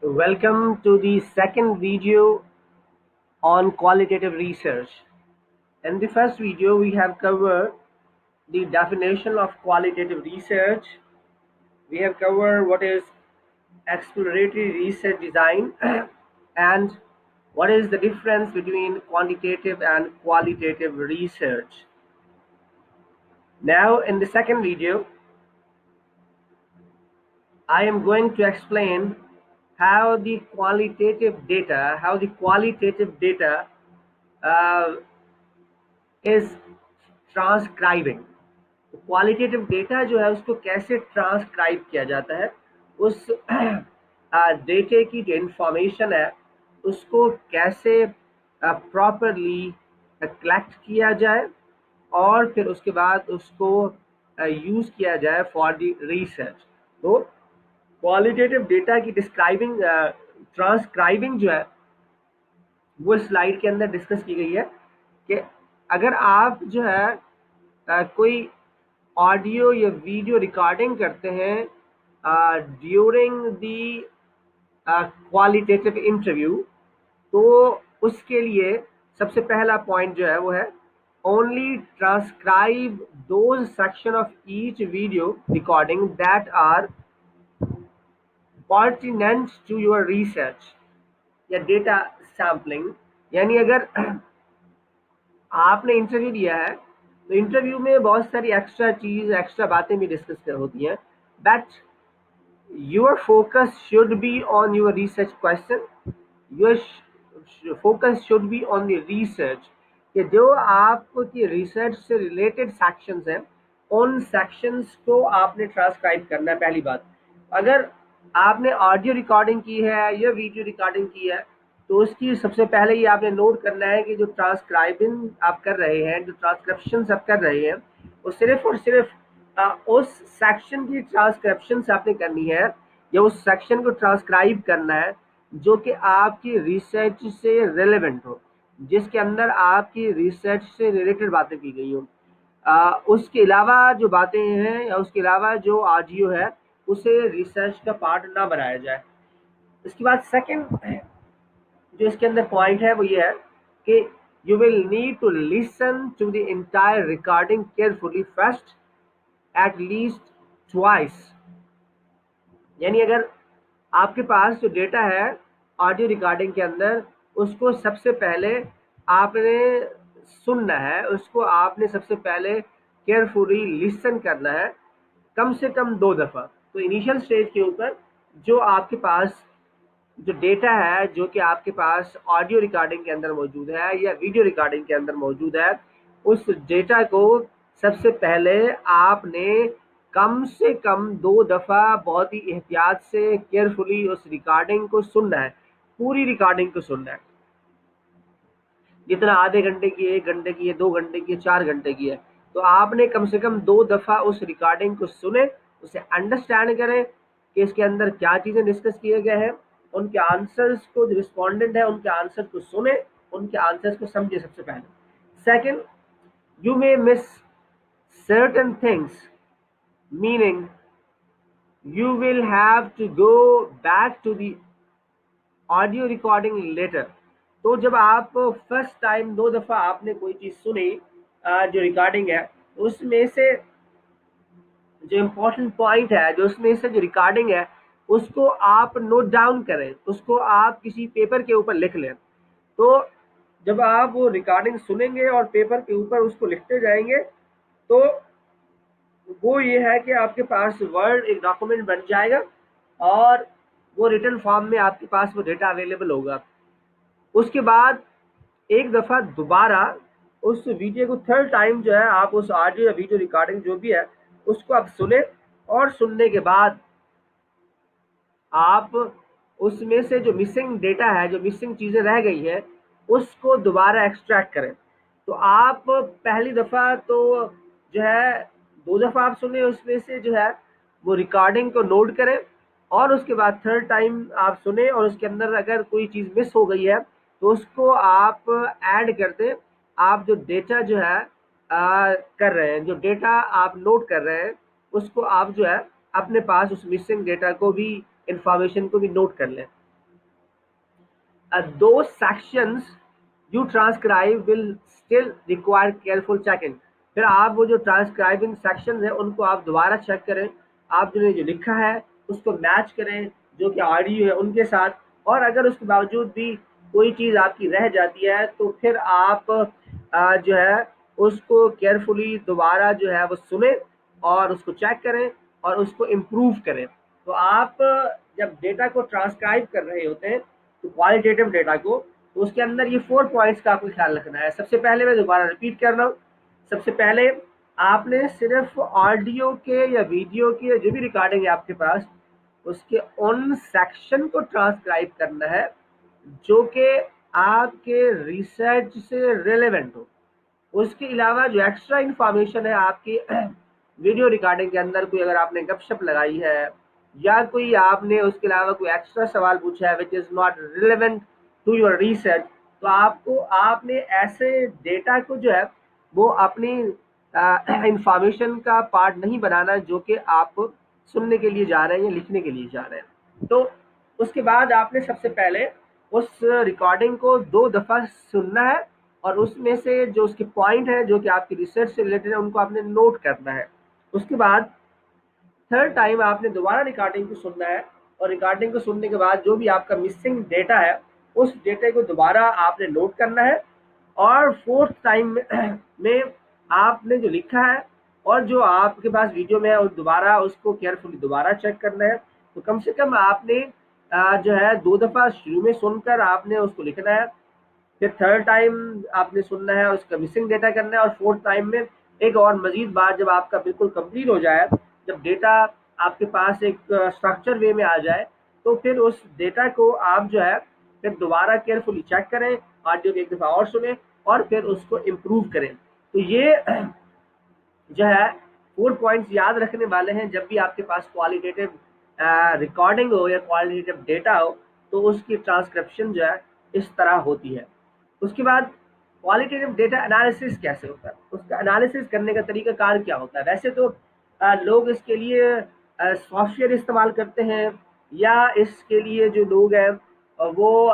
Welcome to the second video on qualitative research. In the first video, we have covered the definition of qualitative research. We have covered what is exploratory research design and what is the difference between quantitative and qualitative research. Now, in the second video, I am going to explain how the qualitative data uh, is transcribing. Qualitative data जो है उसको कैसे transcribe किया जाता है, उस डेटे की जो इंफॉर्मेशन है उसको कैसे प्रॉपरली कलेक्ट किया जाए और फिर उसके बाद उसको यूज़ किया जाए फॉर द रिसर्च. तो क्वालिटेटिव डेटा की डिस्क्राइबिंग ट्रांसक्राइबिंग जो है वो स्लाइड के अंदर डिस्कस की गई है कि अगर आप जो है कोई ऑडियो या वीडियो रिकॉर्डिंग करते हैं ड्यूरिंग दी क्वालिटेटिव इंटरव्यू, तो उसके लिए सबसे पहला पॉइंट जो है वो है only transcribe those section of each video recording that are pertinent to your research या डेटा सैम्पलिंग. यानी अगर आपने इंटरव्यू दिया है तो इंटरव्यू में बहुत सारी एक्स्ट्रा बातें भी डिस्कस होती हैं, but your focus should be on your research question. your focus should be on the research कि जो आपकी रिसर्च से रिलेटेड सेक्शंस हैं उन सेक्शंस को आपने ट्रांसक्राइब करना है. पहली बात, अगर आपने ऑडियो रिकॉर्डिंग की है या वीडियो रिकॉर्डिंग की है तो उसकी सबसे पहले ही आपने नोट करना है कि जो ट्रांसक्राइबिंग आप कर रहे हैं, जो ट्रांसक्रिप्शन आप कर रहे हैं, वो सिर्फ और सिर्फ उस सेक्शन की ट्रांसक्रिप्शन आपने करनी है या उस सेक्शन को ट्रांसक्राइब करना है जो कि आपकी रिसर्च से रिलेवेंट हो, जिसके अंदर आपकी रिसर्च से रिलेटेड बातें की गई हो. उसके अलावा जो बातें हैं या उसके अलावा जो ऑडियो है उसे रिसर्च का पार्ट ना बनाया जाए. इसके बाद सेकंड जो इसके अंदर पॉइंट है वो ये है कि you will need to listen to the entire recording carefully first at least twice. यानी अगर आपके पास जो डेटा है ऑडियो रिकॉर्डिंग के अंदर, उसको सबसे पहले आपने सुनना है, उसको आपने सबसे पहले केयरफुली लिसन करना है कम से कम 2 दफ़ा. तो इनिशियल स्टेज के ऊपर जो आपके पास जो डेटा है जो कि आपके पास ऑडियो रिकॉर्डिंग के अंदर मौजूद है या वीडियो रिकॉर्डिंग के अंदर मौजूद है, उस डेटा को सबसे पहले आपने कम से कम 2 दफ़ा बहुत ही एहतियात से केयरफुली उस रिकॉर्डिंग को सुनना है, पूरी रिकॉर्डिंग को सुनना है. जितना आधे घंटे की है, 1 घंटे की है, 2 घंटे की है, 4 घंटे की है, तो आपने कम से कम 2 दफ़ा उस रिकॉर्डिंग को सुने, उसे अंडरस्टैंड करें कि इसके अंदर क्या चीज़ें डिस्कस किए गए हैं, उनके आंसर्स को, जो रिस्पॉन्डेंट है उनके आंसर को सुने, उनके आंसर्स को समझे सबसे पहले. Second, you may miss certain things, meaning you will have to go back to the audio recording later. तो जब आप फर्स्ट टाइम 2 दफ़ा आपने कोई चीज़ सुनी जो रिकॉर्डिंग है, उसमें से जो इम्पोर्टेंट पॉइंट है, जो उसमें से जो रिकॉर्डिंग है उसको आप नोट डाउन करें, उसको आप किसी पेपर के ऊपर लिख लें. तो जब आप वो रिकॉर्डिंग सुनेंगे और पेपर के ऊपर उसको लिखते जाएंगे तो वो ये है कि आपके पास वर्ड एक डॉक्यूमेंट बन जाएगा और वो रिटन फॉर्म में आपके पास वो डेटा अवेलेबल होगा. उसके बाद एक दफ़ा दोबारा उस वीडियो को थर्ड टाइम जो है आप उस ऑडियो या वीडियो रिकॉर्डिंग जो भी है उसको आप सुने और सुनने के बाद आप उसमें से जो मिसिंग डेटा है, जो मिसिंग चीज़ें रह गई हैं, उसको दोबारा एक्सट्रैक्ट करें. तो आप पहली दफ़ा तो जो है 2 दफ़ा आप सुने, उसमें से जो है वो रिकॉर्डिंग को नोट करें और उसके बाद थर्ड टाइम आप सुने और उसके अंदर अगर कोई चीज़ मिस हो गई है तो उसको आप ऐड कर दें. आप जो डेटा जो है कर रहे हैं, जो डेटा आप नोट कर रहे हैं, उसको आप जो है अपने पास उस मिसिंग डेटा को भी, इंफॉर्मेशन को भी नोट कर लें. those sections you transcribe will still require careful checking. फिर आप वो जो ट्रांसक्राइबिंग सेक्शन है उनको आप दोबारा चेक करें, आपने जो लिखा है उसको मैच करें जो कि ऑडियो है उनके साथ, और अगर उसके बावजूद भी कोई चीज़ आपकी रह जाती है तो फिर आप जो है उसको केयरफुली दोबारा जो है वो सुने और उसको चेक करें और उसको इम्प्रूव करें। तो आप जब डेटा को ट्रांसक्राइब कर रहे होते हैं तो क्वालिटेटिव डेटा को, तो उसके अंदर ये 4 पॉइंट्स का आपको ख्याल रखना है। सबसे पहले मैं दोबारा रिपीट कर रहा हूँ, सबसे पहले आपने सिर्फ ऑडियो के या वीडियो की जो भी रिकॉर्डिंग है आपके पास उसके उन सेक्शन को ट्रांसक्राइब करना है जो कि आपके रिसर्च से रिलेवेंट हो। उसके अलावा जो एक्स्ट्रा इंफॉर्मेशन है आपकी वीडियो रिकॉर्डिंग के अंदर, कोई अगर आपने गपशप लगाई है या कोई आपने उसके अलावा कोई एक्स्ट्रा सवाल पूछा है which is not relevant to your research, तो आपको आपने ऐसे डेटा को जो है वो अपनी इंफॉर्मेशन का पार्ट नहीं बनाना जो कि आप सुनने के लिए जा रहे हैं या लिखने के लिए जा रहे हैं। तो उसके बाद आपने सबसे पहले उस रिकॉर्डिंग को 2 दफ़ा सुनना है और उसमें से जो उसके पॉइंट है जो कि आपकी रिसर्च से रिलेटेड है उनको आपने नोट करना है। उसके बाद थर्ड टाइम आपने दोबारा रिकॉर्डिंग को सुनना है और रिकॉर्डिंग को सुनने के बाद जो भी आपका मिसिंग डेटा है उस डेटे को दोबारा आपने नोट करना है। और फोर्थ टाइम में आपने जो लिखा है और जो आपके पास वीडियो में है और दोबारा उसको केयरफुली दोबारा चेक करना है। तो कम से कम आपने जो है 2 दफ़ा शुरू में सुनकर आपने उसको लिखना है, फिर थर्ड टाइम आपने सुनना है उसका मिसिंग डेटा करना है, और फोर्थ टाइम में एक और मजीद बात जब आपका बिल्कुल कंप्लीट हो जाए, जब डेटा आपके पास एक स्ट्रक्चर वे में आ जाए तो फिर उस डेटा को आप जो है फिर दोबारा केयरफुली चेक करें, ऑडियो को एक दफ़ा और सुने और फिर उसको इम्प्रूव करें। तो ये जो है 4 पॉइंट्स याद रखने वाले हैं जब भी आपके पास क्वालिटेटिव रिकॉर्डिंग हो या क्वालिटेटिव डेटा हो तो उसकी ट्रांसक्रिप्शन जो है इस तरह होती है। उसके बाद क्वालिटेटिव डेटा एनालिसिस कैसे होता है, उसका एनालिसिस करने का तरीका कार क्या होता है। वैसे तो लोग इसके लिए सॉफ्टवेयर इस्तेमाल करते हैं या इसके लिए जो लोग हैं वो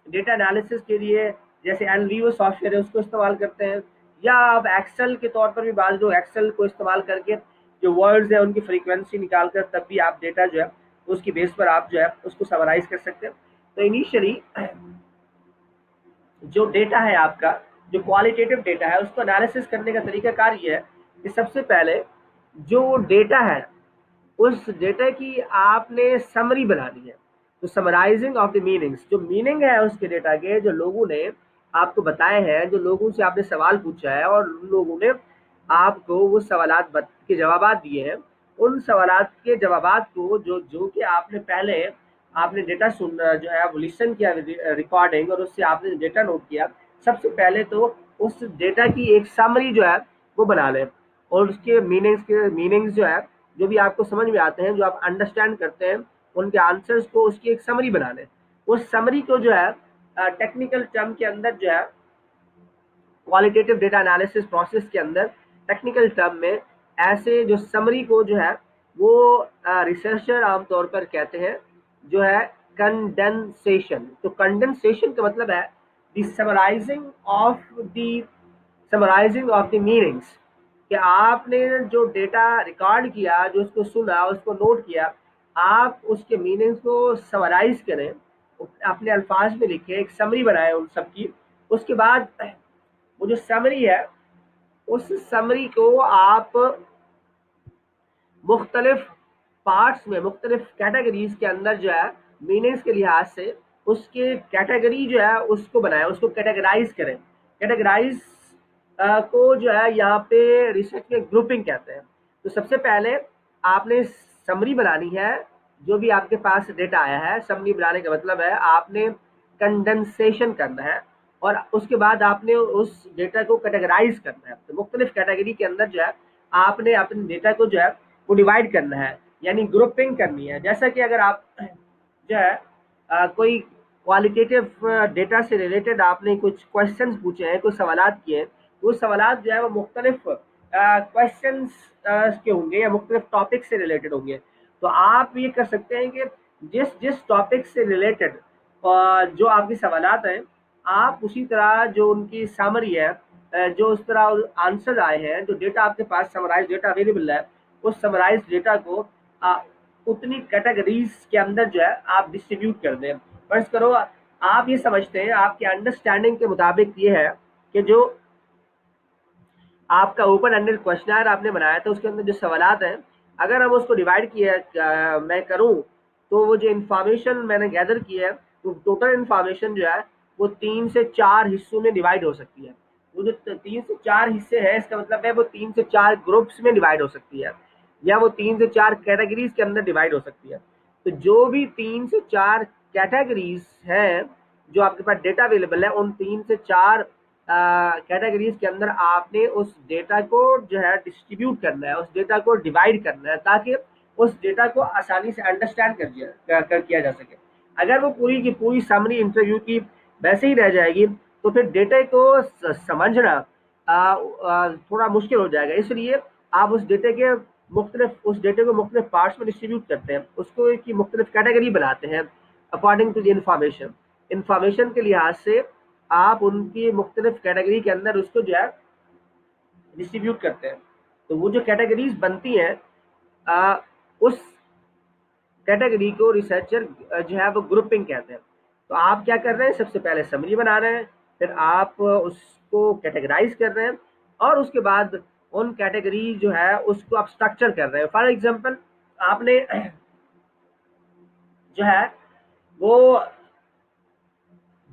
डेटा एनालिसिस के लिए जैसे एनवीओ सॉफ्टवेयर है उसको इस्तेमाल करते हैं, या अब एक्सेल के तौर पर भी बाद लोग एक्सेल को इस्तेमाल करके जो वर्ड्स है उनकी फ्रीक्वेंसी निकाल कर तब भी आप डेटा जो है उसकी बेस पर आप जो है उसको समराइज कर सकते हैं। तो इनिशियली जो डेटा है आपका, जो क्वालिटेटिव डेटा है उसको एनालिसिस करने का तरीका कार ये है कि सबसे पहले जो डेटा है उस डेटा की आपने समरी बनानी है। तो समराइजिंग ऑफ द मीनिंग्स, जो मीनिंग है उसके डेटा के जो लोगों ने आपको बताए हैं, जो लोगों से आपने सवाल पूछा है और उन लोगों ने आपको वो सवालात के जवाबात दिए हैं, उन सवालात के जवाबात को जो जो कि आपने पहले आपने डेटा सुन जो है वो लिसन किया रिकॉर्डिंग और उससे आपने डेटा नोट किया, सबसे पहले तो उस डेटा की एक समरी जो है वो बना लें और उसके मीनिंग्स जो है जो भी आपको समझ में आते हैं, जो आप अंडरस्टैंड करते हैं, उनके आंसर्स को उसकी एक समरी बना लें। उस समरी को जो है टेक्निकल टर्म के अंदर जो है क्वालिटेटिव डेटा एनालिसिस प्रोसेस के अंदर टेक्निकल टर्म में ऐसे जो समरी को जो है वो रिसर्चर आमतौर पर कहते हैं जो है कंडेंसेशन। तो कंडेंसेशन का मतलब है the summarizing of the meanings, कि आपने जो डेटा रिकॉर्ड किया, जो उसको सुना, उसको नोट किया, आप उसके मीनिंग्स को समराइज करें, अपने अल्फाज में लिखें, एक समरी बनाए उन सब की। उसके बाद वो जो समरी है उस समरी को आप मुख्तलिफ पार्ट्स में, मुख्तलिफ कैटेगरीज के अंदर जो है मीनिंग्स के लिहाज से उसके कैटेगरी जो है उसको बनाए, उसको कैटेगराइज करें। कैटेगराइज को जो है यहाँ पे रिसर्च में ग्रुपिंग कहते हैं। तो सबसे पहले आपने समरी बनानी है, जो भी आपके पास डेटा आया है समरी बनाने का मतलब है आपने कंडेंसेशन करना है और उसके बाद आपने उस डेटा को कैटेगराइज करना है। तो मुख्तलिफ कैटेगरी के अंदर जो है आपने अपने डेटा को जो है वो डिवाइड करना है, यानी ग्रुपिंग करनी है। जैसा कि अगर आप जो है कोई क्वालिटेटिव डेटा से रिलेटेड आपने कुछ क्वेश्चंस पूछे हैं, कुछ सवालात किए हैं, वो सवालात जो है वो मुख्तलिफ क्वेश्चंस के होंगे या मुख्तलिफ टॉपिक से रिलेटेड होंगे। तो आप ये कर सकते हैं कि जिस जिस टॉपिक से रिलेटेड और जो आपके सवालात हैं आप उसी तरह जो उनकी समरी है, जो उस तरह आंसर आए हैं, जो डेटा आपके पास समराइज डेटा अवेलेबल है, उस समराइज डेटा को उतनी कैटेगरीज के अंदर जो है आप डिस्ट्रीब्यूट कर दें। फर्ज करो आप ये समझते हैं, आपके अंडरस्टैंडिंग के मुताबिक ये है कि जो आपका ओपन एंडेड क्वेश्चनर आपने बनाया था उसके अंदर जो सवालात हैं, अगर हम उसको डिवाइड किया मैं करूं, तो वो जो इन्फॉर्मेशन मैंने गैदर की है, वो टोटल इन्फॉर्मेशन जो है वो 3 से 4 हिस्सों में डिवाइड हो सकती है। वो जो 3 से 4 हिस्से हैं, इसका मतलब है वो 3 से 4 ग्रुप्स में डिवाइड हो सकती है, या वो 3 से 4 कैटेगरीज के अंदर डिवाइड हो सकती है। तो जो भी 3 से 4 कैटेगरीज हैं जो आपके पास डेटा अवेलेबल है, उन 3 से 4 कैटेगरीज के अंदर आपने उस डेटा को जो है डिस्ट्रीब्यूट करना है, उस डेटा को डिवाइड करना है, ताकि उस डेटा को आसानी से अंडरस्टैंड कर किया जा सके। अगर वो पूरी की पूरी समरी इंटरव्यू की वैसे ही रह जाएगी, तो फिर डेटा को समझना थोड़ा मुश्किल हो जाएगा। इसलिए आप उस डेटे को मुख्तलिफ पार्ट्स में डिस्ट्रीब्यूट करते हैं, उसको की मुख्तलिफ कैटेगरी बनाते हैं according to the information. Information के लिहाज से आप उनकी मुख्तलिफ कैटेगरी के अंदर उसको जो है डिस्ट्रीब्यूट करते हैं। तो वो जो कैटेगरीज बनती हैं, उस कैटेगरी को रिसर्चर जो है वो ग्रुपिंग कहते हैं। तो आप क्या कर रहे हैं, सबसे पहले समरी बना रहे हैं, फिर आप उसको कैटेगराइज कर रहे हैं, और उसके बाद उन कैटेगरी जो है उसको आप स्ट्रक्चर कर रहे हैं। फॉर एग्जांपल आपने जो है वो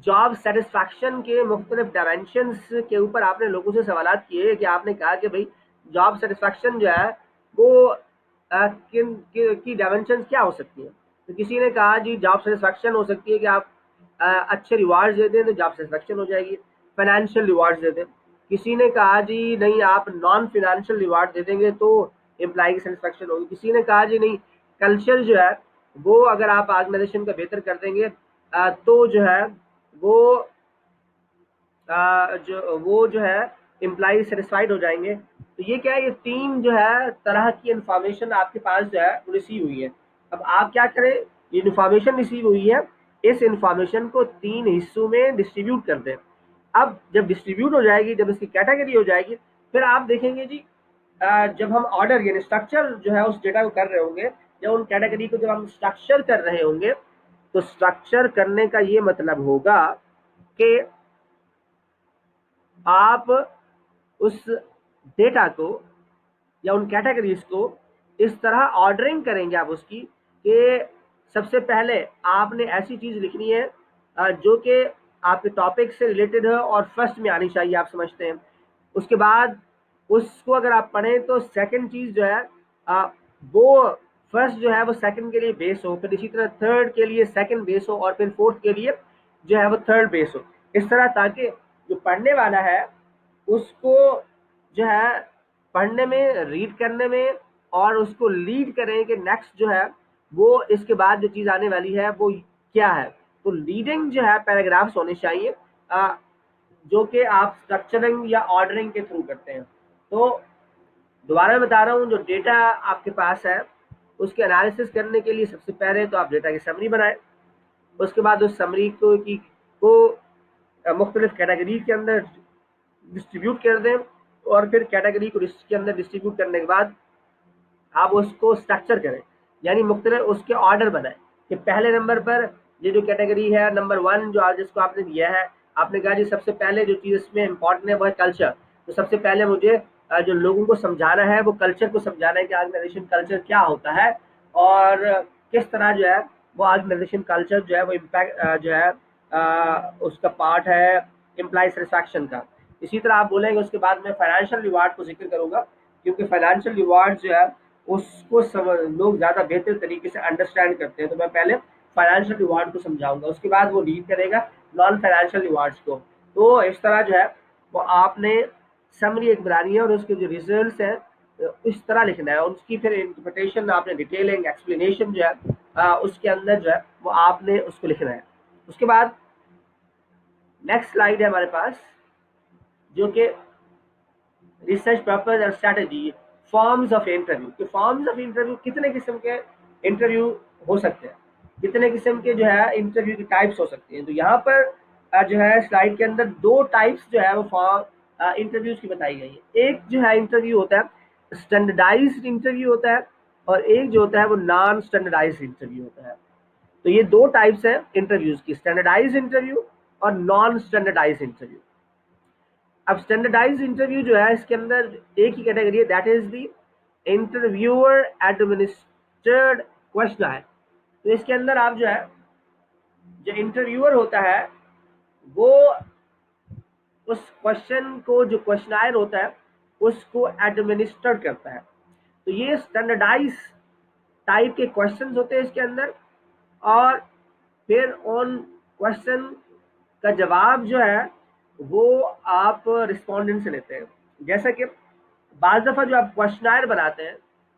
जॉब सेटिस्फैक्शन के मुख्तलिफ डायमेंशंस के ऊपर आपने लोगों से सवालात किए, कि आपने कहा कि भाई जॉब सेटिस्फैक्शन जो है वो की डायमेंशंस क्या हो सकती है। तो किसी ने कहा जी जॉब सेटिस्फैक्शन हो सकती है कि आप अच्छे रिवार्ड्स दे दें तो जॉब सेटिस्फैक्शन हो जाएगी, फाइनेंशियल रिवार्ड्स दे दें। किसी ने कहा जी नहीं आप नॉन फाइनेंशियल रिवार्ड दे देंगे तो एम्प्लॉय की सेटिस्फैक्शन होगी। किसी ने कहा जी नहीं, कल्चर जो है वो अगर आप ऑर्गेनाइजेशन का बेहतर कर देंगे तो जो है वो वो जो है एम्प्लॉय सेटिस्फाइड हो जाएंगे। तो ये क्या है, ये 3 जो है तरह की इंफॉर्मेशन आपके पास जो है रिसीव हुई है। अब आप क्या करें, ये इंफॉर्मेशन रिसीव हुई है, इस इंफॉर्मेशन को 3 हिस्सों में डिस्ट्रीब्यूट कर दें। अब जब डिस्ट्रीब्यूट हो जाएगी, जब इसकी कैटेगरी हो जाएगी, फिर आप देखेंगे जी जब हम ऑर्डर यानी स्ट्रक्चर जो है उस डेटा को कर रहे होंगे, या उन कैटेगरी को जब हम स्ट्रक्चर कर रहे होंगे, तो स्ट्रक्चर करने का ये मतलब होगा कि आप उस डेटा को या उन कैटेगरीज को इस तरह ऑर्डरिंग करेंगे आप उसकी, कि सबसे पहले आपने ऐसी चीज लिखनी है जो कि आपके टॉपिक से रिलेटेड है और फर्स्ट में आनी चाहिए, आप समझते हैं। उसके बाद उसको अगर आप पढ़ें तो सेकंड चीज जो है वो फर्स्ट जो है वो सेकंड के लिए बेस हो, फिर इसी तरह थर्ड के लिए सेकंड बेस हो, और फिर फोर्थ के लिए जो है वो थर्ड बेस हो। इस तरह ताकि जो पढ़ने वाला है उसको जो है पढ़ने में, रीड करने में, और उसको लीड करें कि नेक्स्ट जो है वो इसके बाद जो चीज आने वाली है वो क्या है। तो लीडिंग जो है पैराग्राफ्स होने चाहिए, जो कि आप स्ट्रक्चरिंग या ऑर्डरिंग के थ्रू करते हैं। तो दोबारा बता रहा हूँ, जो डेटा आपके पास है उसके एनालिसिस करने के लिए सबसे पहले तो आप डेटा की समरी बनाएं। उसके बाद उस समरी को मुख्तलिफ कैटेगरी के अंदर डिस्ट्रीब्यूट कर दें, और फिर कैटेगरी को के अंदर डिस्ट्रीब्यूट करने के बाद आप उसको स्ट्रक्चर करें, यानी मुख्तलिफ उसके ऑर्डर बनाएं, कि पहले नंबर पर ये जो कैटेगरी है नंबर 1 जो आज जिसको आपने दिया है, आपने कहा जी सबसे पहले जो चीज़ इसमें इंपॉर्टेंट है वो है कल्चर। तो सबसे पहले मुझे जो लोगों को समझाना है वो कल्चर को समझाना है कि ऑर्गेनाइजेशन कल्चर क्या होता है, और किस तरह जो है वो ऑर्गेनाइजेशन कल्चर जो है वो इम्पैक्ट जो है उसका पार्ट है एम्प्लॉय सेटिस्फैक्शन का। इसी तरह आप बोलेंगे उसके बाद मैं फाइनेंशियल रिवार्ड को जिक्र करूंगा, क्योंकि फाइनेंशियल रिवार्ड जो है उसको लोग ज़्यादा बेहतर तरीके से अंडरस्टैंड करते हैं। तो मैं पहले फाइनेंशियल रिवार्ड को समझाऊंगा, उसके बाद वो लीड करेगा नॉन फाइनेंशियल रिवार्ड्स को। तो इस तरह जो है वो आपने समरी एक बनानी है, और उसके जो रिजल्ट्स हैं इस तरह लिखना है, उसकी फिर इंटरप्रिटेशन आपने डिटेलिंग एक्सप्लेनेशन जो है उसके अंदर जो है वो आपने उसको लिखना है। उसके बाद नेक्स्ट स्लाइड है हमारे पास, जो कि रिसर्च पर्पज और स्ट्रैटेजी, फॉर्म्स ऑफ इंटरव्यू। तो फॉर्म्स ऑफ इंटरव्यू, कितने किस्म के इंटरव्यू हो सकते हैं। कितने किस्म के जो है इंटरव्यू की टाइप्स हो सकती हैं। तो यहाँ पर जो है स्लाइड के अंदर दो टाइप्स जो है वो फॉर्म इंटरव्यूज की बताई गई है। एक जो है इंटरव्यू होता है स्टैंडर्डाइज्ड इंटरव्यू होता है, और एक जो होता है वो नॉन स्टैंडर्डाइज्ड इंटरव्यू होता है। तो ये दो टाइप्स है इंटरव्यूज की, स्टैंडर्डाइज इंटरव्यू और नॉन स्टैंडर्डाइज इंटरव्यू। अब स्टैंडर्डाइज इंटरव्यू जो है इसके अंदर एक ही कैटेगरी है, that is the interviewer administered question है। तो इसके अंदर आप जो है जो इंटरव्यूअर होता है वो उस क्वेश्चन को, जो क्वेश्चनायर होता है उसको एडमिनिस्टर करता है। तो ये स्टैंडर्डाइज टाइप के क्वेश्चंस होते हैं इसके अंदर, और फिर उन क्वेश्चन का जवाब जो है वो आप रिस्पोंडेंट से लेते हैं। जैसा कि बाज दफ़ा जो आप क्वेश्चनायर बनाते हैं,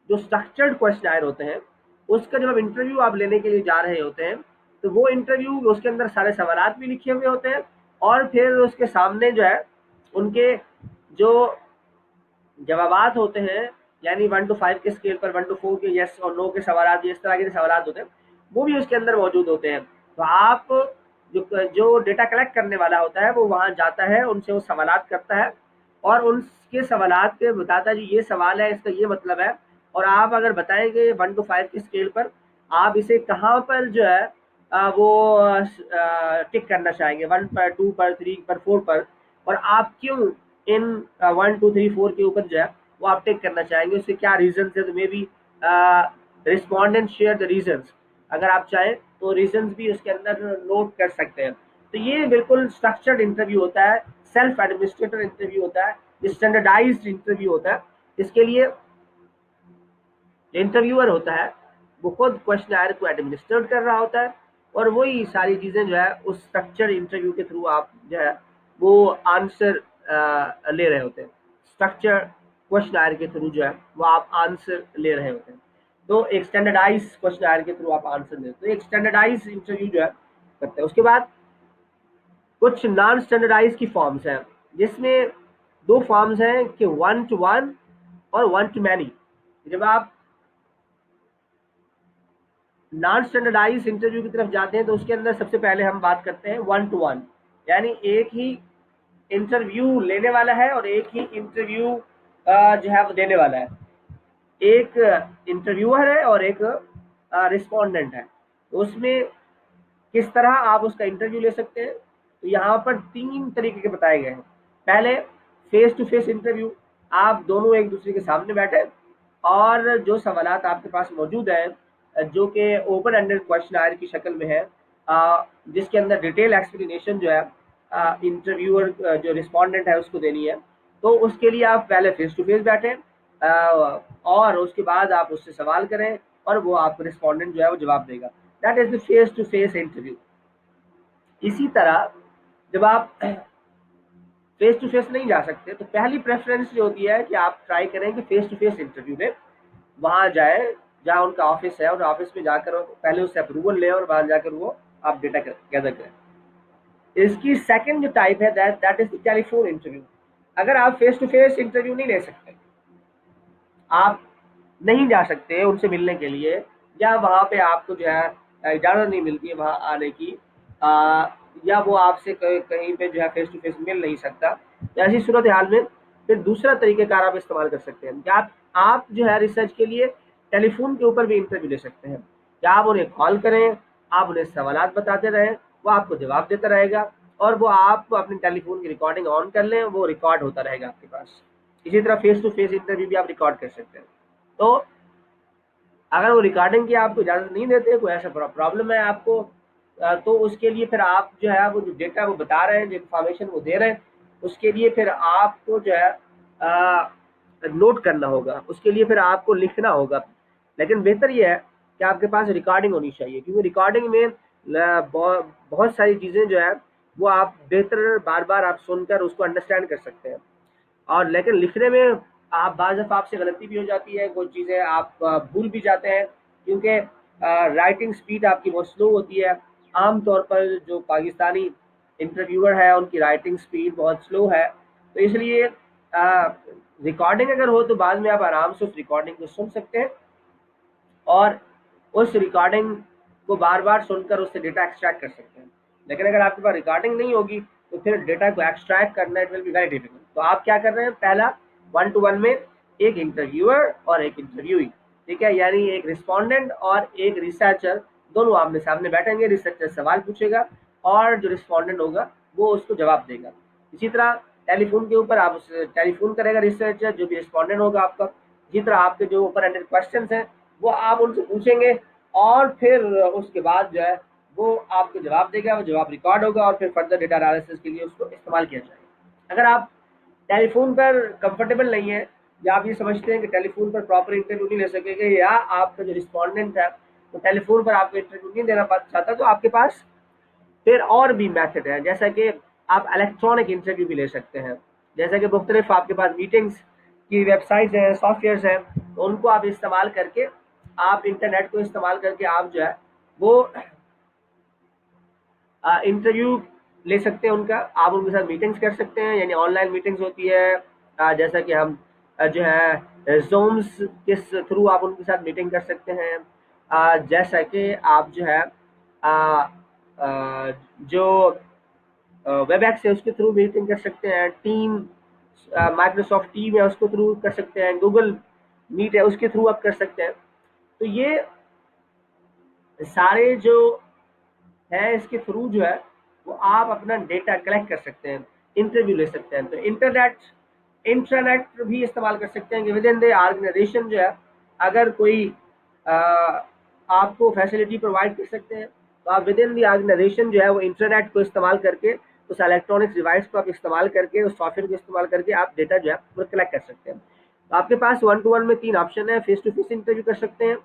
जो स्ट्रक्चर्ड क्वेश्चनायर होते हैं, उसका जब आप इंटरव्यू आप लेने के लिए जा रहे होते हैं तो वो इंटरव्यू उसके अंदर सारे सवाल भी लिखे हुए होते हैं, और फिर उसके सामने जो है उनके जो जवाबात होते हैं, यानी 1 to 5 के स्केल पर 1 to 4 के यस और नो के सवाल, इस तरह के सवाल होते हैं वो भी उसके अंदर मौजूद होते हैं। तो आप जो डेटा कलेक्ट करने वाला होता है वो वहाँ जाता है, उनसे वो सवालात करता है और उनके सवालात के बताता है जी ये सवाल है, इसका ये मतलब है, और आप अगर बताएंगे 1 to 5 के स्केल पर आप इसे कहाँ पर जो है वो टिक करना चाहेंगे, 1 पर 2 पर 3 पर 4 पर, और आप क्यों इन 1 2 3 4 के ऊपर जो है वो आप टिक करना चाहेंगे, उससे क्या रीजन है। तो may be respondent share the reasons, अगर आप चाहें तो रीजंस भी उसके अंदर नोट कर सकते हैं। तो ये बिल्कुल स्ट्रक्चर्ड इंटरव्यू होता है, सेल्फ एडमिनिस्ट्रेटर इंटरव्यू होता है, स्टैंडर्डाइज्ड इंटरव्यू होता है। इसके लिए इंटरव्यूअर होता है वो खुद क्वेश्चन को एडमिनिस्ट्रेट कर रहा होता है, और वही सारी चीज़ें जो है उस स्ट्रक्चर इंटरव्यू के थ्रू आप जो है वो आंसर ले रहे होते हैं। स्ट्रक्चर क्वेश्चन के थ्रू जो है वो आप आंसर ले रहे होते हैं। तो एक स्टैंडर्डाइज क्वेश्चन के थ्रू आप आंसर लेते हैं, तो एक स्टैंडर्डाइज इंटरव्यू जो है करते हैं। उसके बाद कुछ नॉन स्टैंडर्डाइज की फॉर्म्स हैं, जिसमें दो फॉर्म्स हैं कि 1 to 1 और 1 to many। जब आप नॉन स्टैंडर्डाइज इंटरव्यू की तरफ जाते हैं तो उसके अंदर सबसे पहले हम बात करते हैं 1 to 1, यानी एक ही इंटरव्यू लेने वाला है और एक ही इंटरव्यू जो है वो देने वाला है। एक इंटरव्यूअर है और एक रिस्पोंडेंट है। तो उसमें किस तरह आप उसका इंटरव्यू ले सकते हैं, तो यहाँ पर 3 तरीके के बताए गए हैं। पहले फेस टू फेस इंटरव्यू, आप दोनों एक दूसरे के सामने बैठे और जो सवालात आपके पास मौजूद हैं जो कि ओपन एंडेड क्वेश्चन की शक्ल में है, जिसके अंदर डिटेल एक्सप्लेनेशन जो है इंटरव्यूअर जो रिस्पोंडेंट है उसको देनी है। तो उसके लिए आप पहले फेस टू फेस बैठे और उसके बाद आप उससे सवाल करें और वो आपको रिस्पोंडेंट जो है वो जवाब देगा। That is the face to face interview. इसी तरह जब आप फेस टू फेस नहीं जा सकते तो पहली प्रेफरेंस जो होती है कि आप ट्राई करें कि फेस टू फेस इंटरव्यू में वहाँ जाए, जहाँ उनका ऑफिस है, और ऑफिस में जाकर पहले उससे अप्रूवल लें और वहाँ जाकर वो आप डेटा गैदर करें। इसकी सेकंड जो टाइप है that is the telephone interview. अगर आप फेस टू फेस इंटरव्यू नहीं ले सकते, आप नहीं जा सकते उनसे मिलने के लिए, या वहाँ पे आपको जो है इजाज़त नहीं मिलती है वहाँ आने की, या वो आपसे कहीं पे जो है फेस टू फेस मिल नहीं सकता, तो ऐसी सूरत हाल में फिर दूसरा तरीक़ेकार आप इस्तेमाल कर सकते हैं कि आप जो है रिसर्च के लिए टेलीफोन के ऊपर भी इंटरव्यू ले सकते हैं। कि आप उन्हें कॉल करें, आप उन्हें सवालात बताते रहें, वो आपको जवाब देता रहेगा, और वो आप अपने टेलीफोन की रिकॉर्डिंग ऑन कर लें, वो रिकॉर्ड होता रहेगा आपके पास। इसी तरह फेस टू फेस इंटरव्यू भी आप रिकॉर्ड कर सकते हैं। तो अगर वो रिकॉर्डिंग की आपको इजाज़त नहीं देते, कोई ऐसा प्रॉब्लम है आपको, तो उसके लिए फिर आप जो है वो जो डेटा वो बता रहे हैं, जो इन्फॉर्मेशन वो दे रहे हैं, उसके लिए फिर आपको जो है नोट करना होगा, उसके लिए फिर आपको लिखना होगा। लेकिन बेहतर ये है कि आपके पास रिकॉर्डिंग होनी चाहिए, क्योंकि रिकॉर्डिंग में बहुत सारी चीज़ें जो है वो आप बेहतर बार बार आप सुनकर उसको अंडरस्टैंड कर सकते हैं। और लेकिन लिखने में आप बाज़ दफ़ा आपसे गलती भी हो जाती है, कुछ चीज़ें आप भूल भी जाते हैं, क्योंकि राइटिंग स्पीड आपकी बहुत स्लो होती है। आम तौर पर जो पाकिस्तानी इंटरव्यूअर है उनकी राइटिंग स्पीड बहुत स्लो है, तो इसलिए रिकॉर्डिंग अगर हो तो बाद में आप आराम से उस रिकॉर्डिंग को सुन सकते हैं, और उस रिकॉर्डिंग वो बार बार सुनकर उससे डेटा एक्सट्रैक्ट कर सकते हैं। लेकिन अगर आपके पास रिकॉर्डिंग नहीं होगी तो फिर डेटा को एक्सट्रैक्ट करना it will be very difficult. तो आप क्या कर रहे हैं, पहला 1-to-1 में एक इंटरव्यूअर और एक इंटरव्यूई, ठीक है, यानी एक रिस्पोंडेंट और एक रिसर्चर दोनों आमने सामने बैठेंगे। रिसर्चर सवाल पूछेगा और जो रिस्पोंडेंट होगा वो उसको जवाब देगा। इसी तरह टेलीफोन के ऊपर आप टेलीफोन करेगा रिसर्चर, जो भी रिस्पोंडेंट होगा आपका। इसी तरह आपके जो ओपन एंडेड क्वेश्चन हैं वो आप उनसे पूछेंगे और फिर उसके बाद जो है वो आपको जवाब देगा, वो जवाब रिकॉर्ड होगा और फिर फर्दर डेटा एनालिसिस के लिए उसको इस्तेमाल किया जाएगा। अगर आप टेलीफोन पर कंफर्टेबल नहीं है या आप ये समझते हैं कि टेलीफोन पर प्रॉपर इंटरव्यू नहीं ले सकेंगे या आपका जो रिस्पोंडेंट है तो टेलीफोन पर आपको इंटरव्यू नहीं देना चाहता, तो आपके पास फिर और भी मेथड है, जैसा कि आप इलेक्ट्रॉनिक इंटरव्यू भी ले सकते हैं। जैसा कि मुख्तलिफ आपके पास मीटिंग्स की वेबसाइट्स हैं, सॉफ्टवेयर्स हैं, तो उनको आप इस्तेमाल करके, आप इंटरनेट को इस्तेमाल करके आप जो है वो इंटरव्यू ले सकते हैं उनका। आप उनके साथ मीटिंग्स कर सकते हैं, यानी ऑनलाइन मीटिंग्स होती है, जैसा कि हम जो है जूम्स के थ्रू आप उनके साथ मीटिंग कर सकते हैं। जैसा कि आप जो है अ, जो वेबएक्स है उसके थ्रू मीटिंग कर सकते हैं, टीम माइक्रोसॉफ्ट टीम है उसके थ्रू कर सकते हैं, गूगल मीट है उसके थ्रू आप कर सकते हैं। तो ये सारे जो है इसके थ्रू जो है वो आप अपना डेटा कलेक्ट कर सकते हैं, इंटरव्यू ले सकते हैं। तो इंटरनेट भी इस्तेमाल कर सकते हैं कि विद इन द ऑर्गेनाइजेशन जो है अगर कोई आ, आपको फैसिलिटी प्रोवाइड कर सकते हैं तो आप विद इन द ऑर्गेनाइजेशन जो है वो इंटरनेट को इस्तेमाल करके, उस इलेक्ट्रॉनिक डिवाइस को आप इस्तेमाल करके, उस सॉफ्टवेयर को इस्तेमाल करके आप डेटा जो है वो कलेक्ट कर सकते हैं। तो आपके पास 1-to-1 में 3 ऑप्शन है, फेस टू फेस इंटरव्यू कर सकते हैं,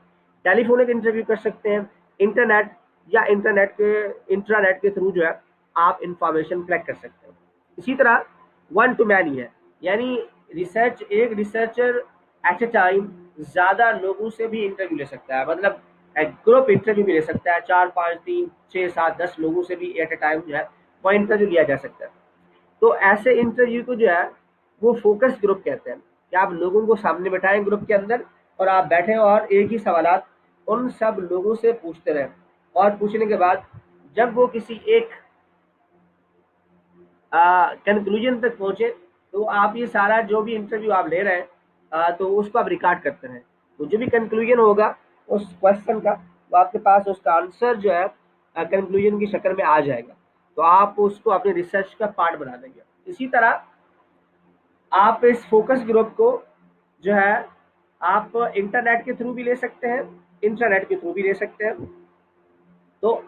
टेलीफोनिक इंटरव्यू कर सकते हैं, इंटरनेट या इंट्रानेट के थ्रू जो है आप इंफॉर्मेशन कलेक्ट कर सकते हैं। इसी तरह 1-to-many है, यानी एक रिसर्चर एट ए टाइम ज्यादा लोगों से भी इंटरव्यू ले सकता है, मतलब ग्रुप इंटरव्यू भी ले सकता है, 4, 5, 3, 6, 7, 10 लोगों से भी एट ए टाइम जो है वो इंटरव्यू लिया जा सकता है। तो ऐसे इंटरव्यू को जो है वो फोकस ग्रुप कहते हैं, कि आप लोगों को सामने बैठाएं ग्रुप के अंदर और आप बैठे और एक ही सवालात उन सब लोगों से पूछते रहें, और पूछने के बाद जब वो किसी एक कंक्लूजन तक पहुंचे तो आप ये सारा जो भी इंटरव्यू आप ले रहे हैं तो उसको आप रिकॉर्ड करते रहें। तो जो भी कंक्लूजन होगा उस क्वेश्चन का, तो आपके पास उसका आंसर जो है कंक्लूजन की शक्ल में आ जाएगा, तो आप उसको अपने रिसर्च का पार्ट बना देंगे। इसी तरह आप इस फोकस ग्रुप को जो है आप इंटरनेट के थ्रू भी ले सकते हैं, इंटरनेट के थ्रू भी ले सकते हैं। तो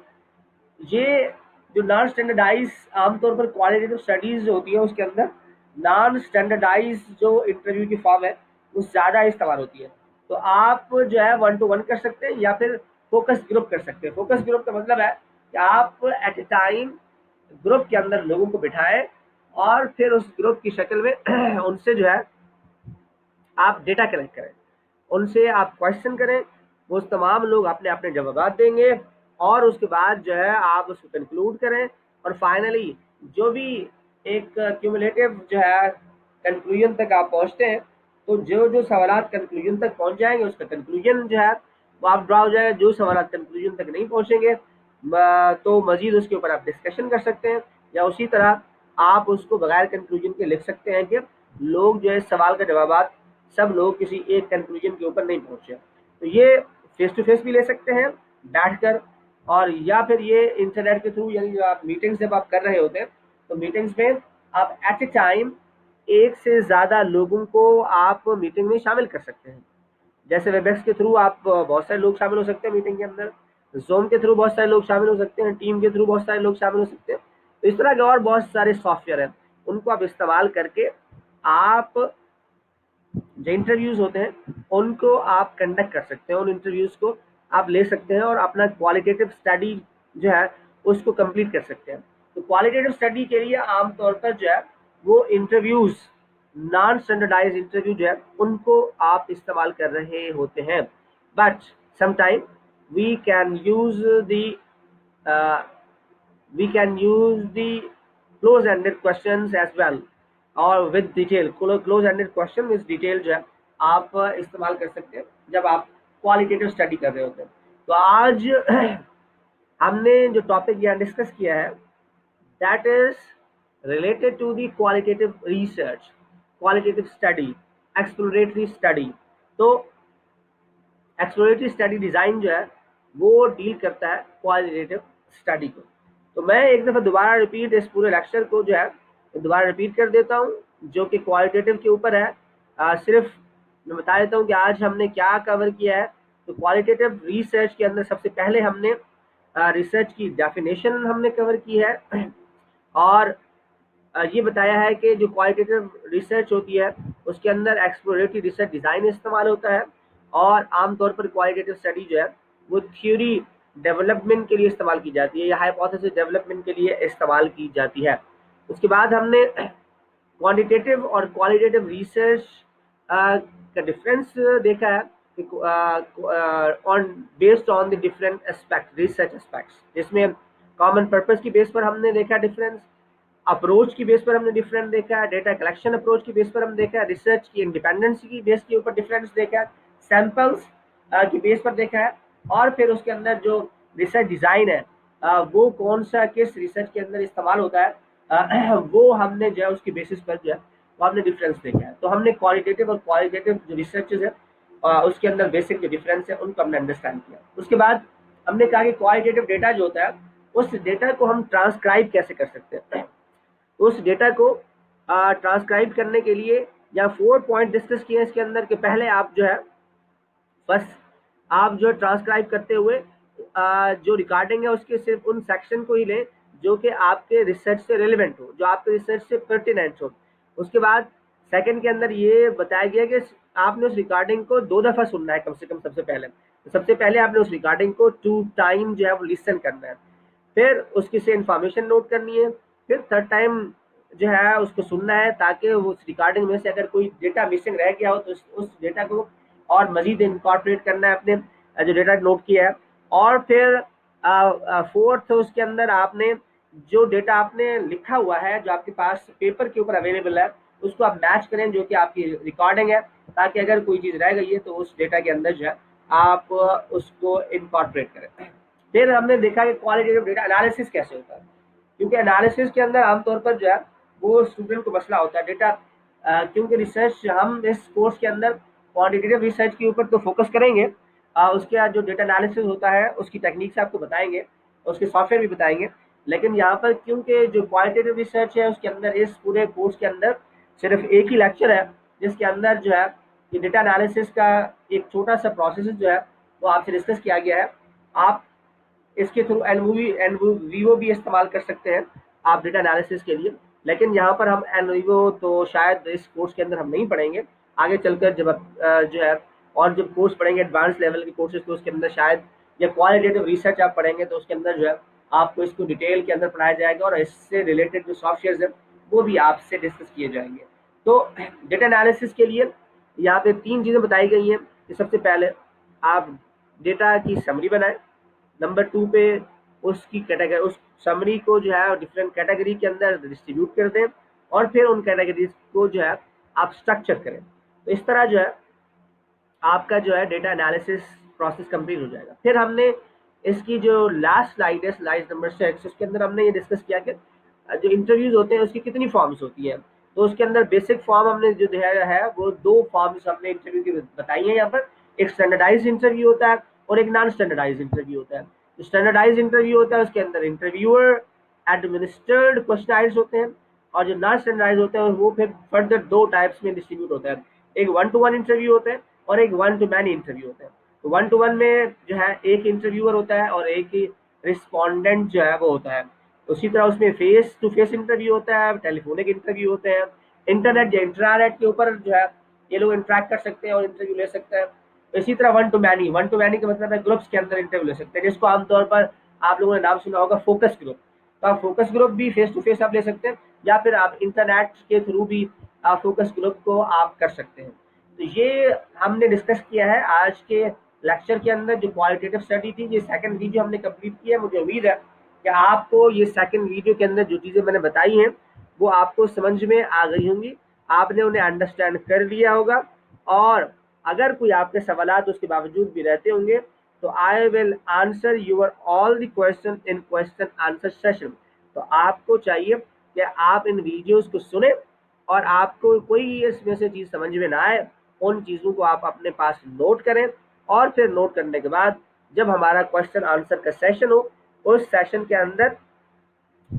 ये जो नॉन स्टैंडर्डाइज, आमतौर पर क्वालिटेटिव स्टडीज जो होती है उसके अंदर नॉन स्टैंडर्डाइज जो इंटरव्यू की फॉर्म है वो ज़्यादा इस्तेमाल होती है। तो आप जो है 1-to-1 कर सकते हैं या फिर फोकस ग्रुप कर सकते हैं। फोकस ग्रुप का मतलब है कि आप एट ए टाइम ग्रुप के अंदर लोगों को बिठाएं और फिर उस ग्रुप की शक्ल में उनसे जो है आप डेटा कलेक्ट करें, उनसे आप क्वेश्चन करें, वो तमाम लोग अपने अपने जवाब देंगे और उसके बाद जो है आप उसको कंक्लूड करें और फाइनली जो भी एक क्यूमुलेटिव जो है कंक्लूजन तक आप पहुंचते हैं, तो जो जो सवालात कंक्लूजन तक पहुंच जाएंगे उसका कंक्लूजन जो है वो आप ड्रा हो जाएगा। जो सवालात कंक्लूजन तक नहीं पहुंचेंगे तो मजीद उसके ऊपर आप डिस्कशन कर सकते हैं, या उसी तरह आप उसको बगैर कंक्लूजन के लिख सकते हैं कि लोग जो है सवाल का जवाब, सब लोग किसी एक कंक्लूजन के ऊपर नहीं पहुंचे। तो ये फेस टू फेस भी ले सकते हैं बैठकर, और या फिर ये इंटरनेट के थ्रू, यानी आप मीटिंग्स जब आप कर रहे होते हैं तो मीटिंग्स में आप एट ए टाइम एक से ज़्यादा लोगों को आप मीटिंग में शामिल कर सकते हैं। जैसे वेबएक्स के थ्रू आप बहुत सारे लोग शामिल हो सकते हैं मीटिंग के अंदर, ज़ूम के थ्रू बहुत सारे लोग शामिल हो सकते हैं, टीम के थ्रू बहुत सारे लोग शामिल हो सकते हैं। तो इस तरह के और बहुत सारे सॉफ्टवेयर हैं, उनको आप इस्तेमाल करके आप जो इंटरव्यूज होते हैं उनको आप कंडक्ट कर सकते हैं, उन इंटरव्यूज को आप ले सकते हैं और अपना क्वालिटेटिव स्टडी जो है उसको कंप्लीट कर सकते हैं। तो क्वालिटेटिव स्टडी के लिए आमतौर पर जो है वो इंटरव्यूज, नॉन स्टैंडर्डाइज इंटरव्यू जो है उनको आप इस्तेमाल कर रहे होते हैं। But sometime we can use the we can use the close-ended questions as well, और with detail close-ended question with detail जो है आप इस्तेमाल कर सकते हैं जब आप क्वालिटेटिव स्टडी कर रहे होते हैं। तो आज हमने जो टॉपिक यहाँ डिस्कस किया है that is related to the qualitative research, qualitative study, exploratory study. तो एक्सप्लोरेटरी स्टडी डिजाइन जो है वो डील करता है क्वालिटेटिव स्टडी को। तो मैं एक दफा दोबारा रिपीट इस पूरे लेक्चर को जो है दोबारा रिपीट कर देता हूँ जो कि क्वालिटेटिव के ऊपर है। सिर्फ मैं बता देता हूँ कि आज हमने क्या कवर किया है। तो क्वालिटेटिव रिसर्च के अंदर सबसे पहले हमने रिसर्च की डेफिनेशन हमने कवर की है और ये बताया है कि जो क्वालिटेटिव रिसर्च होती है उसके अंदर एक्सप्लोरेटरी रिसर्च डिज़ाइन इस्तेमाल होता है और आमतौर पर क्वालिटेटिव स्टडी जो है वो थ्योरी डेवलपमेंट के लिए इस्तेमाल की जाती है या हाइपोथेसिस डेवलपमेंट के लिए इस्तेमाल की जाती है। उसके बाद हमने क्वांटिटेटिव और क्वालिटेटिव रिसर्च का डिफरेंस देखा है on based on the different aspect research aspects, जिसमें कॉमन पर्पस की बेस पर हमने देखा डिफरेंस, अप्रोच की बेस पर हमने डिफरेंस देखा है, डेटा कलेक्शन अप्रोच की बेस पर हम देखा है, रिसर्च की इंडिपेंडेंस की बेस के ऊपर डिफरेंस देखा है, सैंपल्स की बेस पर देखा है और फिर उसके अंदर जो रिसर्च डिज़ाइन है वो कौन सा किस रिसर्च के अंदर इस्तेमाल होता है वो हमने जो है उसकी बेसिस पर जो है वो हमने डिफरेंस देखा है। तो हमने क्वालिटेटिव और क्वालिटेटिव जो रिसर्चेज है उसके अंदर बेसिक जो डिफरेंस है उनको हमने अंडरस्टैंड किया। उसके बाद हमने कहा कि क्वालिटेटिव डेटा जो होता है उस डेटा को हम ट्रांसक्राइब कैसे कर सकते हैं। उस डेटा को ट्रांसक्राइब करने के लिए या 4 पॉइंट डिस्कस किए इसके अंदर कि पहले आप जो है बस आप जो ट्रांसक्राइब करते हुए जो रिकॉर्डिंग है उसके सिर्फ उन सेक्शन को ही लें जो कि आपके रिसर्च से रिलेवेंट हो, जो आपके रिसर्च से पर्टिनेंट हो। उसके बाद सेकंड के अंदर ये बताया गया कि आपने उस रिकॉर्डिंग को 2 दफ़ा सुनना है कम से कम। सबसे पहले तो सबसे पहले आपने उस रिकॉर्डिंग को 2 टाइम जो है वो लिसन करना है, फिर उसकी से इंफॉर्मेशन नोट करनी है, फिर थर्ड टाइम जो है उसको सुनना है ताकि उस रिकॉर्डिंग में से अगर कोई डेटा मिसिंग रह गया हो तो उस डेटा को और मजीद इनकॉर्पोरेट करना है अपने जो डेटा नोट किया है। और फिर फोर्थ उसके अंदर आपने जो डेटा आपने लिखा हुआ है जो आपके पास पेपर के ऊपर अवेलेबल है उसको आप मैच करें जो कि आपकी रिकॉर्डिंग है, ताकि अगर कोई चीज़ रह गई है तो उस डेटा के अंदर जो है आप उसको इनकॉर्पोरेट करें। फिर हमने देखा कि क्वालिटेटिव डेटा एनालिसिस कैसे होता है, क्योंकि एनालिसिस के अंदर आमतौर पर जो है वो स्टूडेंट को मसला होता है डेटा, क्योंकि रिसर्च हम इस कोर्स के अंदर क्वांटिटेटिव रिसर्च के ऊपर तो फोकस करेंगे, उसके बाद जो डेटा एनालिसिस होता है उसकी टेक्निक्स आपको बताएंगे, उसके सॉफ्टवेयर भी बताएंगे। लेकिन यहाँ पर क्योंकि जो क्वालिटेटिव रिसर्च है उसके अंदर इस पूरे कोर्स के अंदर सिर्फ एक ही लेक्चर है जिसके अंदर जो है ये डेटा एनालिसिस का एक छोटा सा प्रोसेस जो है वो आपसे डिस्कस किया गया है। आप इसके थ्रू एनवीओ भी इस्तेमाल कर सकते हैं आप डेटा एनालिसिस के लिए, लेकिन यहाँ पर हम एनवीओ तो शायद इस कोर्स के अंदर हम नहीं पढ़ेंगे। आगे चलकर जब जो है और जब कोर्स पढ़ेंगे एडवांस लेवल के कोर्सेज तो उसके अंदर शायद या क्वालिटेटिव रिसर्च आप पढ़ेंगे तो उसके अंदर जो है आपको इसको डिटेल के अंदर पढ़ाया जाएगा और इससे रिलेटेड जो सॉफ्टवेयर है वो भी आपसे डिस्कस किए जाएंगे। तो डेटा एनालिसिस के लिए यहाँ पे 3 चीज़ें बताई गई हैं कि सबसे पहले आप डेटा की समरी बनाएं, नंबर 2 पे उसकी कैटेगरी उस समरी को जो है डिफरेंट कैटेगरी के अंदर डिस्ट्रीब्यूट कर दें और फिर उन कैटेगरीज को जो है आप स्ट्रक्चर करें। तो इस तरह जो है आपका जो है डेटा एनालिसिस प्रोसेस कंप्लीट हो जाएगा। फिर हमने इसकी जो लास्ट स्लाइड है स्लाइड नंबर 6 उसके अंदर हमने ये डिस्कस किया कि जो इंटरव्यूज होते हैं उसकी कितनी फॉर्म्स होती है। तो उसके अंदर बेसिक फॉर्म हमने जो दिया है वो 2 फॉर्म्स हमने इंटरव्यू की बताई है यहाँ पर। एक स्टैंडर्डाइज इंटरव्यू होता है और एक नॉन स्टैंडर्डाइज इंटरव्यू होता है। जो स्टैंडर्डाइज इंटरव्यू होता है उसके अंदर इंटरव्यूअर एडमिनिस्टर्ड क्वेश्चनायर्स होते हैं और जो नॉन स्टैंडर्डाइज होते हैं वो फिर फर्दर 2 टाइप्स में डिस्ट्रीब्यूट होता है। एक 1-to-1 इंटरव्यू होता है और एक 1-to-many इंटरव्यू होता है। तो 1-to-1 में जो है एक इंटरव्यूअर होता है और एक ही रिस्पोंडेंट जो है वो होता है। उसी तरह उसमें फेस टू फेस इंटरव्यू होता है, टेलीफोनिक इंटरव्यू होते हैं, इंटरनेट या इंट्रानेट के ऊपर जो है ये लोग इंटरेक्ट कर सकते हैं और इंटरव्यू ले सकते हैं। इसी तरह 1-to-many का मतलब है ग्रुप्स के अंदर इंटरव्यू ले सकते हैं, जिसको आमतौर पर आप लोगों ने नाम सुना होगा फोकस ग्रुप। तो आप फोकस ग्रुप भी फेस टू फेस आप ले सकते हैं या फिर आप इंटरनेट के थ्रू भी आप फोकस ग्रुप को आप कर सकते हैं। तो ये हमने डिस्कस किया है आज के लेक्चर के अंदर जो क्वालिटेटिव स्टडी थी। ये सेकंड वीडियो हमने कंप्लीट किया है। मुझे उम्मीद है कि आपको ये सेकंड वीडियो के अंदर जो चीज़ें मैंने बताई हैं वो आपको समझ में आ गई होंगी, आपने उन्हें अंडरस्टैंड कर लिया होगा। और अगर कोई आपके सवालात उसके बावजूद भी रहते होंगे तो I will answer your all the question in question answer session. तो आपको चाहिए कि आप इन वीडियोस को सुने और आपको कोई इसमें से चीज समझ में ना आए, उन चीजों को आप अपने पास नोट करें, और फिर नोट करने के बाद जब हमारा क्वेश्चन आंसर का सेशन हो, उस सेशन के अंदर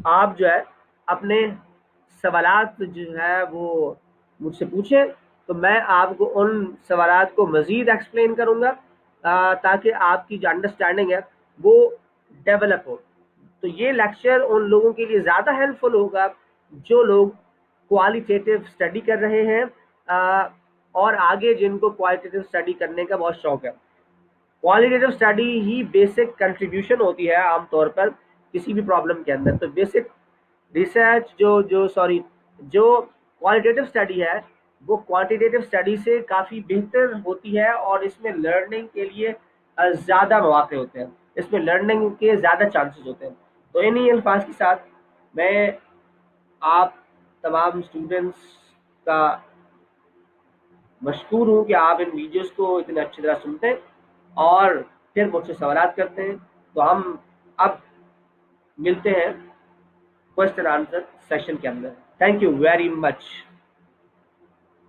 आप जो है अपने सवालात जो है वो मुझसे पूछें, तो मैं आपको उन सवालात को मज़ीद एक्सप्लेन करूँगा, ताकि आपकी जो अंडरस्टैंडिंग है वो डेवलप हो। तो ये लेक्चर उन लोगों के लिए ज़्यादा हेल्पफुल होगा जो लोग क्वालिटेटिव स्टडी कर रहे हैं, और आगे जिनको क्वालिटेटिव स्टडी करने का बहुत शौक है। क्वालिटेटिव स्टडी ही बेसिक कंट्रीब्यूशन होती है आमतौर पर किसी भी प्रॉब्लम के अंदर। तो बेसिक रिसर्च जो क्वालिटेटिव स्टडी है वो क्वांटिटेटिव स्टडी से काफ़ी बेहतर होती है, और इसमें लर्निंग के लिए ज़्यादा मौके होते हैं, इसमें लर्निंग के ज़्यादा चांसेस होते हैं। तो इन्हीं अल्फाज के साथ मैं आप तमाम स्टूडेंट्स का मशकूर हूँ कि आप इन वीडियोस को इतने अच्छी तरह सुनते हैं और फिर मुझसे सवालात करते हैं। तो हम अब मिलते हैं क्वेश्चन आंसर सेशन के अंदर। Thank you very much.